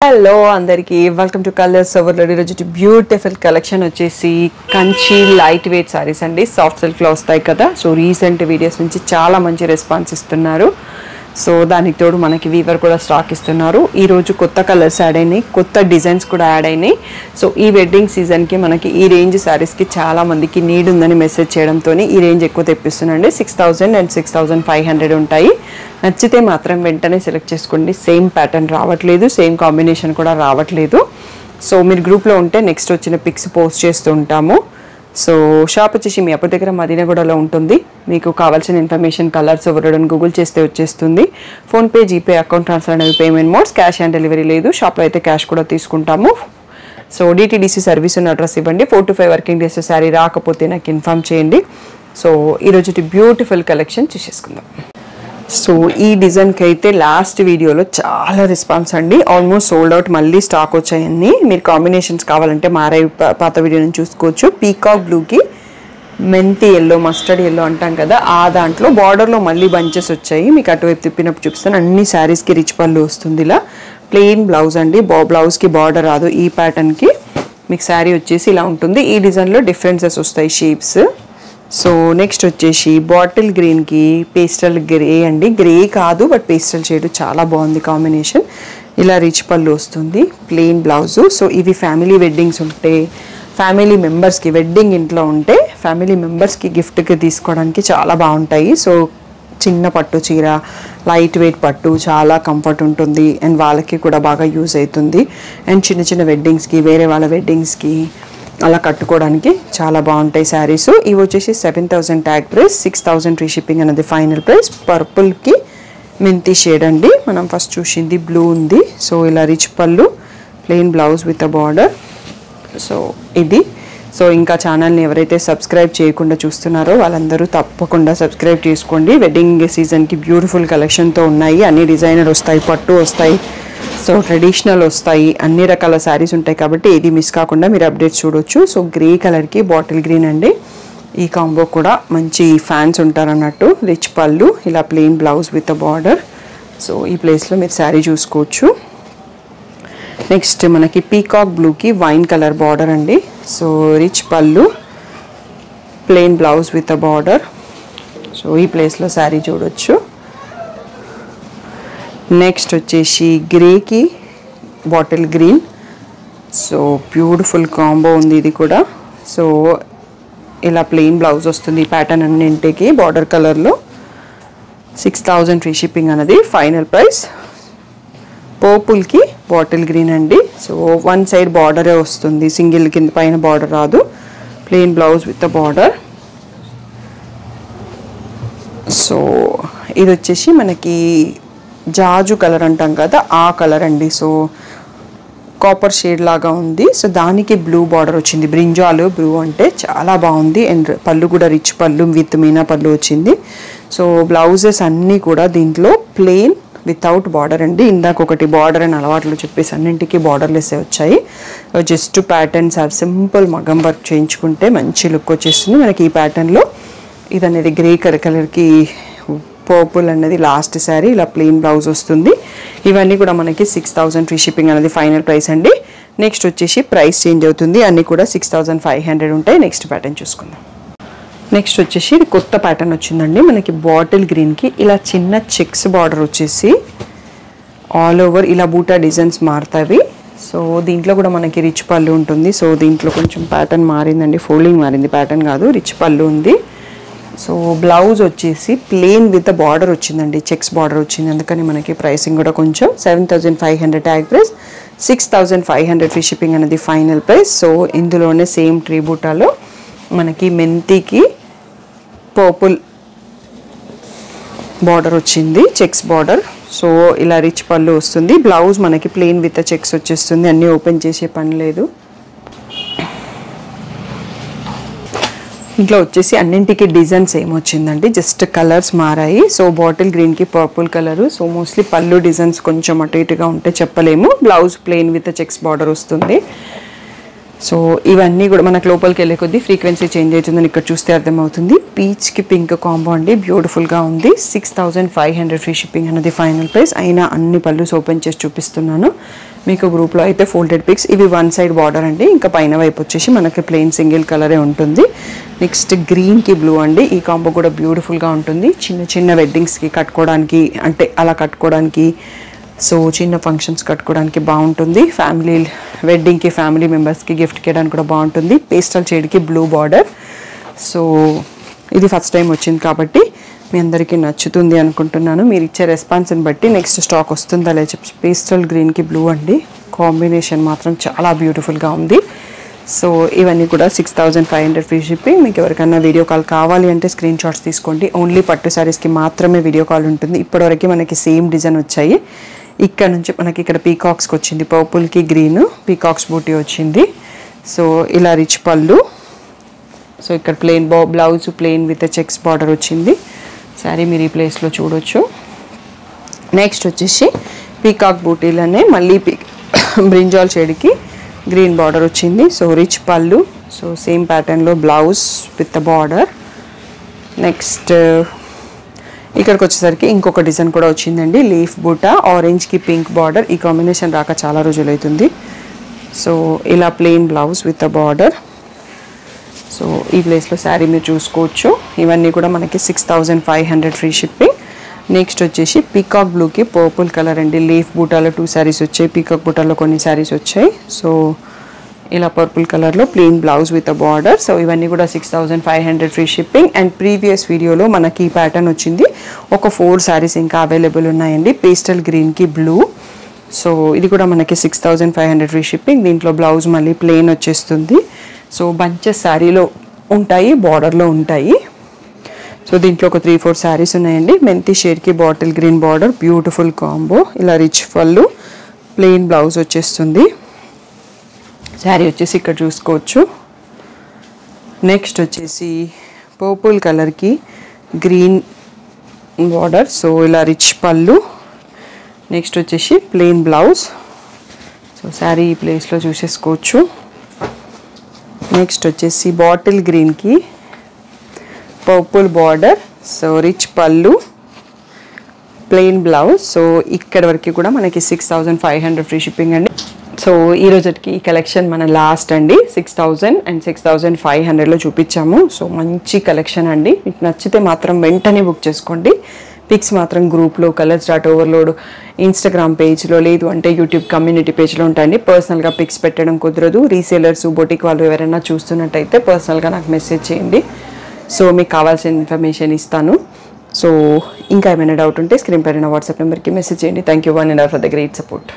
Hello అందరికీ welcome to colours overload. ఈరోజు beautiful collection వచ్చేసి కంచి లైట్ వెయిట్ సారీస్ అండి. సాఫ్ట్ సిల్క్లో వస్తాయి కదా. సో రీసెంట్ వీడియోస్ నుంచి చాలా మంచి రెస్పాన్స్ ఇస్తున్నారు. సో దానికి తోడు మనకి వీవర్ కూడా స్టాక్ ఇస్తున్నారు. ఈరోజు కొత్త కలర్స్ యాడ్ అయినాయి, కొత్త డిజైన్స్ కూడా యాడ్ అయినాయి. సో ఈ వెడ్డింగ్ సీజన్కి మనకి ఈ రేంజ్ శారీస్కి చాలా మందికి నీడ్ ఉందని మెసేజ్ చేయడంతో ఈ రేంజ్ ఎక్కువ తెప్పిస్తున్నాండి. 6000 అండ్ 6500 ఉంటాయి. నచ్చితే మాత్రం వెంటనే సెలెక్ట్ చేసుకోండి. సేమ్ ప్యాటర్న్ రావట్లేదు, సేమ్ కాంబినేషన్ కూడా రావట్లేదు. సో మీరు గ్రూప్లో ఉంటే నెక్స్ట్ వచ్చిన పిక్స్ పోస్ట్ చేస్తూ ఉంటాము. సో షాప్ వచ్చేసి మీ అప్పటి దగ్గర మదీనాగూడలో ఉంటుంది. మీకు కావాల్సిన ఇన్ఫర్మేషన్ కలర్స్ ఇవ్వడం గూగుల్ చేస్తే వచ్చేస్తుంది. ఫోన్పే, జీపే, అకౌంట్ ట్రాన్స్ఫర్ అనేవి payment modes. Cash on delivery లేదు. షాప్లో అయితే క్యాష్ కూడా తీసుకుంటాము. సో డిటీడీసీ సర్వీస్ ఉన్న అడ్రస్ ఇవ్వండి. 4 to 5 వర్కింగ్ డేస్ శారీ రాకపోతే నాకు ఇన్ఫామ్ చేయండి. సో ఈరోజు బ్యూటిఫుల్ కలెక్షన్ చూసేసుకుందాం. సో ఈ డిజైన్కి అయితే లాస్ట్ వీడియోలో చాలా రెస్పాన్స్ అండి. ఆల్మోస్ట్ సోల్డ్ అవుట్, మళ్ళీ స్టాక్ వచ్చాయన్నీ. మీరు కాంబినేషన్స్ కావాలంటే మారాయి పాత వీడియో నుంచి చూసుకోవచ్చు. పీకాక్ బ్లూకి మెంతి ఎల్లో, మస్టర్డ్ ఎల్లో అంటాం కదా, ఆ దాంట్లో బార్డర్లో మళ్ళీ బంచెస్ వచ్చాయి. మీకు అటువైపు తిప్పినప్పుడు చూపిస్తాను. అన్ని శారీస్కి రిచ్ పళ్ళు వస్తుంది. ఇలా ప్లెయిన్ బ్లౌజ్ అండి. బ్లౌజ్కి బార్డర్ రాదు. ఈ ప్యాటర్న్కి మీకు శారీ వచ్చేసి ఇలా ఉంటుంది. ఈ డిజైన్లో డిఫరెన్సెస్ వస్తాయి షేప్స్. సో నెక్స్ట్ వచ్చేసి బాటిల్ గ్రీన్కి పేస్టల్ గ్రే అండి. గ్రే కాదు బట్ పేస్టల్ షేడ్, చాలా బాగుంది కాంబినేషన్. ఇలా రిచ్ పళ్ళు వస్తుంది, ప్లెయిన్ బ్లౌజు. సో ఇవి ఫ్యామిలీ వెడ్డింగ్స్ ఉంటే, ఫ్యామిలీ మెంబర్స్కి వెడ్డింగ్ ఇంట్లో ఉంటే ఫ్యామిలీ మెంబర్స్కి గిఫ్ట్కి తీసుకోవడానికి చాలా బాగుంటాయి. సో చిన్న పట్టు చీర, లైట్ వెయిట్ పట్టు, చాలా కంఫర్ట్ ఉంటుంది అండ్ వాళ్ళకి కూడా బాగా యూజ్ అవుతుంది. అండ్ చిన్న చిన్న వెడ్డింగ్స్కి, వేరే వాళ్ళ వెడ్డింగ్స్కి అలా కట్టుకోవడానికి చాలా బాగుంటాయి శారీస్. ఇవి వచ్చేసి 7000 ట్యాగ్ ప్రైస్, 6000 ఫ్రీ షిప్పింగ్ అనేది ఫైనల్ ప్రైస్. పర్పుల్కి మెంతి షేడ్ అండి. మనం ఫస్ట్ చూసింది బ్లూ ఉంది. సో ఇలా rich pallu, plain blouse with a border. So ఇది. సో ఇంకా ఛానల్ని ఎవరైతే సబ్స్క్రైబ్ చేయకుండా చూస్తున్నారో వాళ్ళందరూ తప్పకుండా సబ్స్క్రైబ్ చేసుకోండి. వెడ్డింగ్ సీజన్కి బ్యూటిఫుల్ కలెక్షన్తో ఉన్నాయి. అన్ని డిజైనర్ వస్తాయి, పట్టు వస్తాయి, సో ట్రెడిషనల్ వస్తాయి, అన్ని రకాల శారీస్ ఉంటాయి. కాబట్టి ఏది మిస్ కాకుండా మీరు అప్డేట్స్ చూడొచ్చు. సో గ్రే కలర్కి బాటిల్ గ్రీన్ అండి. ఈ కాంబో కూడా మంచి ఫ్యాన్స్ ఉంటారు అన్నట్టు. రిచ్ పళ్ళు, ఇలా plain blouse with a border. So ఈ ప్లేస్లో మీరు శారీ చూసుకోవచ్చు. నెక్స్ట్ మనకి పీకాక్ బ్లూకి వైన్ కలర్ బార్డర్ అండి. So rich pallu, plain blouse with a border. So ఈ ప్లేస్లో శారీ చూడొచ్చు. నెక్స్ట్ వచ్చేసి గ్రేకి bottle green. So beautiful combo ఉంది ఇది కూడా. సో ఇలా ప్లెయిన్ బ్లౌజ్ వస్తుంది. ఈ ప్యాటర్న్ అన్నింటికి బార్డర్ కలర్లో. 6000 ఫ్రీ షిప్పింగ్ అనేది ఫైనల్ ప్రైస్. పర్పుల్కి బాటిల్ గ్రీన్ అండి. సో వన్ సైడ్ బార్డరే వస్తుంది, సింగిల్ కింద పైన బార్డర్ రాదు. Plain blouse with the border. So ఇది వచ్చేసి మనకి జాజు కలర్ అంటాం కదా, ఆ కలర్ అండి. సో కాపర్ షేడ్ లాగా ఉంది. సో దానికి బ్లూ బార్డర్ వచ్చింది. బ్రింజాలు బ్లూ అంటే చాలా బాగుంది. అండ్ పళ్ళు కూడా రిచ్ పళ్ళు విత్ మీనా పళ్ళు వచ్చింది. సో బ్లౌజెస్ అన్నీ కూడా దీంట్లో ప్లెయిన్ వితౌట్ బార్డర్ అండి. ఇందాక ఒకటి బార్డర్ అని అలవాట్లు చెప్పేసి అన్నింటికి బార్డర్లెస్ వచ్చాయి. జస్ట్ ప్యాటర్న్స్ ఆర్ సింపుల్ మగం వర్క్ చేయించుకుంటే మంచి లుక్ వచ్చేస్తుంది మనకి ఈ ప్యాటర్న్లో. ఇది అనేది గ్రే కలర్కి పర్పుల్ అనేది లాస్ట్ శారీ. ఇలా ప్లెయిన్ బ్లౌజ్ వస్తుంది. ఇవన్నీ కూడా మనకి 6000 ఫ్రీ షిప్పింగ్ అనేది ఫైనల్ ప్రైస్ అండి. నెక్స్ట్ వచ్చేసి ప్రైస్ చేంజ్ అవుతుంది. అన్నీ కూడా 6500 ఉంటాయి. నెక్స్ట్ ప్యాటర్న్ చూసుకుందాం. నెక్స్ట్ వచ్చేసి ఇది కొత్త ప్యాటర్న్ వచ్చిందండి మనకి. బాటిల్ గ్రీన్కి ఇలా చిన్న చెక్స్ బార్డర్ వచ్చేసి ఆల్ ఓవర్ ఇలా బూటా డిజైన్స్ మారుతాయి. సో దీంట్లో కూడా మనకి రిచ్ పళ్ళు ఉంటుంది. సో దీంట్లో కొంచెం ప్యాటర్న్ మారిందండి, ఫోల్డింగ్ మారింది, ప్యాటర్న్ కాదు. రిచ్ పళ్ళు ఉంది. సో బ్లౌజ్ వచ్చేసి ప్లెయిన్ విత్ బార్డర్ వచ్చిందండి, చెక్స్ బార్డర్ వచ్చింది. అందుకని మనకి ప్రైసింగ్ కూడా కొంచెం 7500 ట్యాగ్ ప్రైస్, 6500 ఫ్రీ షిప్పింగ్ అనేది ఫైనల్ ప్రైస్. సో ఇందులోనే సేమ్ ట్రీ బూటాలో మనకి మెంతికి పర్పుల్ బార్డర్ వచ్చింది, చెక్స్ బార్డర్. సో ఇలా రిచ్ పళ్ళు వస్తుంది. బ్లౌజ్ మనకి ప్లెయిన్ విత్ చెక్స్ వచ్చేస్తుంది. అన్నీ ఓపెన్ చేసే పని లేదు. ఇంట్లో వచ్చేసి అన్నింటికి డిజైన్స్ ఏమొచ్చిందండి, జస్ట్ కలర్స్ మారాయి. సో బాటిల్ గ్రీన్కి పర్పుల్ కలరు. సో మోస్ట్లీ పళ్ళు డిజైన్స్ కొంచెం అటు ఇటుగా ఉంటే చెప్పలేము. Blouse plain with checks border వస్తుంది. సో ఇవన్నీ కూడా మనకు లోపలికి వెళ్ళే కొద్దీ ఫ్రీక్వెన్సీ చేంజ్ అవుతుందని ఇక్కడ చూస్తే అర్థమవుతుంది. పీచ్కి పింక్ కాంబో అండి, బ్యూటిఫుల్గా ఉంది. 6500 ఫ్రీ షిప్పింగ్ అన్నది ఫైనల్ ప్రైస్. అయినా అన్ని పళ్ళుస్ ఓపెన్ చేసి చూపిస్తున్నాను మీకు. గ్రూప్లో అయితే ఫోల్డెడ్ పిక్స్. ఇవి వన్ సైడ్ బార్డర్ అండి, ఇంకా పైన వైపు వచ్చేసి మనకి ప్లెయిన్ సింగిల్ కలరే ఉంటుంది. నెక్స్ట్ గ్రీన్కి బ్లూ అండి, ఈ కాంబో కూడా బ్యూటిఫుల్గా ఉంటుంది. చిన్న చిన్న వెడ్డింగ్స్కి కట్టుకోవడానికి, అంటే అలా కట్టుకోవడానికి, సో చిన్న ఫంక్షన్స్ కట్టుకోవడానికి బాగుంటుంది. ఫ్యామిలీ వెడ్డింగ్కి, ఫ్యామిలీ మెంబర్స్కి గిఫ్ట్ చేయడానికి కూడా బాగుంటుంది. పేస్టల్ షేడ్కి బ్లూ బార్డర్. సో ఇది ఫస్ట్ టైం వచ్చింది కాబట్టి మీ అందరికీ నచ్చుతుంది అనుకుంటున్నాను. మీరు ఇచ్చే రెస్పాన్స్ని బట్టి నెక్స్ట్ స్టాక్ వస్తుందా లేదా చెప్పి. పేస్టల్ గ్రీన్కి బ్లూ అండి, కాంబినేషన్ మాత్రం చాలా బ్యూటిఫుల్గా ఉంది. సో ఇవన్నీ కూడా 6500 ఫ్రీ షిప్పింగ్. మీకు ఎవరికైనా వీడియో కాల్ కావాలి అంటే స్క్రీన్ షాట్స్ తీసుకోండి. ఓన్లీ పట్టు శారీస్కి మాత్రమే వీడియో కాల్ ఉంటుంది. ఇప్పటివరకు మనకి సేమ్ డిజైన్ వచ్చాయి. ఇక్కడ నుంచి మనకి ఇక్కడ పీకాక్స్కి వచ్చింది, పర్పుల్కి గ్రీన్ పీకాక్స్ బూటీ వచ్చింది. సో ఇలా రిచ్ పళ్ళు. సో ఇక్కడ plain blouse plain with checks border వచ్చింది. శారీ మీరు ఈ ప్లేస్లో చూడొచ్చు. నెక్స్ట్ వచ్చేసి పీకాక్ బూటీలోనే మళ్ళీ బ్రింజాల్ షేడ్కి గ్రీన్ బార్డర్ వచ్చింది. సో రిచ్ పళ్ళు. సో సేమ్ ప్యాటర్న్లో బ్లౌజ్ విత్ బార్డర్. నెక్స్ట్ ఇక్కడికి వచ్చేసరికి ఇంకొక డిజైన్ కూడా వచ్చిందండి, లీఫ్ బూటా, ఆరెంజ్కి పింక్ బార్డర్. ఈ కాంబినేషన్ రాక చాలా రోజులు అవుతుంది. సో ఇలా plain blouse with border. So ఈ ప్లేస్లో శారీ మీరు చూసుకోవచ్చు. ఇవన్నీ కూడా మనకి 6500 ఫ్రీ షిప్పింగ్. నెక్స్ట్ వచ్చేసి పీకాక్ బ్లూకి పర్పుల్ కలర్ అండి, లీఫ్ బూటాలో 2 శారీస్ వచ్చాయి, పీకాక్ బూటాలో కొన్ని శారీస్ వచ్చాయి. సో ఇలా పర్పుల్ కలర్లో plain blouse with border. So ఇవన్నీ కూడా 6500 ఫ్రీ షిప్పింగ్. అండ్ ప్రీవియస్ వీడియోలో మనకి ఈ ప్యాటర్న్ వచ్చింది. ఒక 4 శారీస్ ఇంకా అవైలబుల్ ఉన్నాయండి. పేస్టల్ గ్రీన్కి బ్లూ. సో ఇది కూడా మనకి 6500 ఫ్రీ షిప్పింగ్. దీంట్లో బ్లౌజ్ మళ్ళీ ప్లెయిన్ వచ్చేస్తుంది. సో బంచెస్ శారీలో ఉంటాయి, బార్డర్లో ఉంటాయి. సో దీంట్లో ఒక 3-4 శారీస్ ఉన్నాయండి. మెంతి షేడ్కి bottle green border, beautiful combo. ఇలా రిచ్ పళ్ళు, ప్లెయిన్ బ్లౌజ్ వచ్చేస్తుంది. శారీ వచ్చేసి ఇక్కడ చూసుకోవచ్చు. నెక్స్ట్ వచ్చేసి పర్పుల్ కలర్కి గ్రీన్ బార్డర్. సో ఇలా రిచ్ పళ్ళు. నెక్స్ట్ వచ్చేసి ప్లెయిన్ బ్లౌజ్. సో శారీ ఈ ప్లేస్లో చూసేసుకోవచ్చు. నెక్స్ట్ వచ్చేసి బాటిల్ గ్రీన్కి purple border. So rich pallu, plain blouse. So ఇక్కడ వరకు కూడా మనకి 6500 ఫ్రీ షిప్పింగ్ అండి. సో ఈ రోజుకి ఈ కలెక్షన్ మన లాస్ట్ అండి. 6000 అండ్ 6500లో చూపించాము. సో మంచి కలెక్షన్ అండి. మీకు నచ్చితే మాత్రం వెంటనే బుక్ చేసుకోండి. పిక్స్ మాత్రం గ్రూప్లో colors.overload ఇన్స్టాగ్రామ్ పేజ్లో, లేదు అంటే యూట్యూబ్ కమ్యూనిటీ పేజ్లో ఉంటాయండి. పర్సనల్గా పిక్స్ పెట్టడం కుదరదు. రీసేలర్స్, బొటిక్ వాళ్ళు ఎవరైనా చూస్తున్నట్టయితే పర్సనల్గా నాకు మెసేజ్ చేయండి. సో మీకు కావాల్సిన ఇన్ఫర్మేషన్ ఇస్తాను. సో ఇంకా ఏమైనా డౌట్ ఉంటే స్క్రీన్ పైన వాట్సాప్ నెంబర్కి మెసేజ్ చేయండి. Thank you one and all for the great support.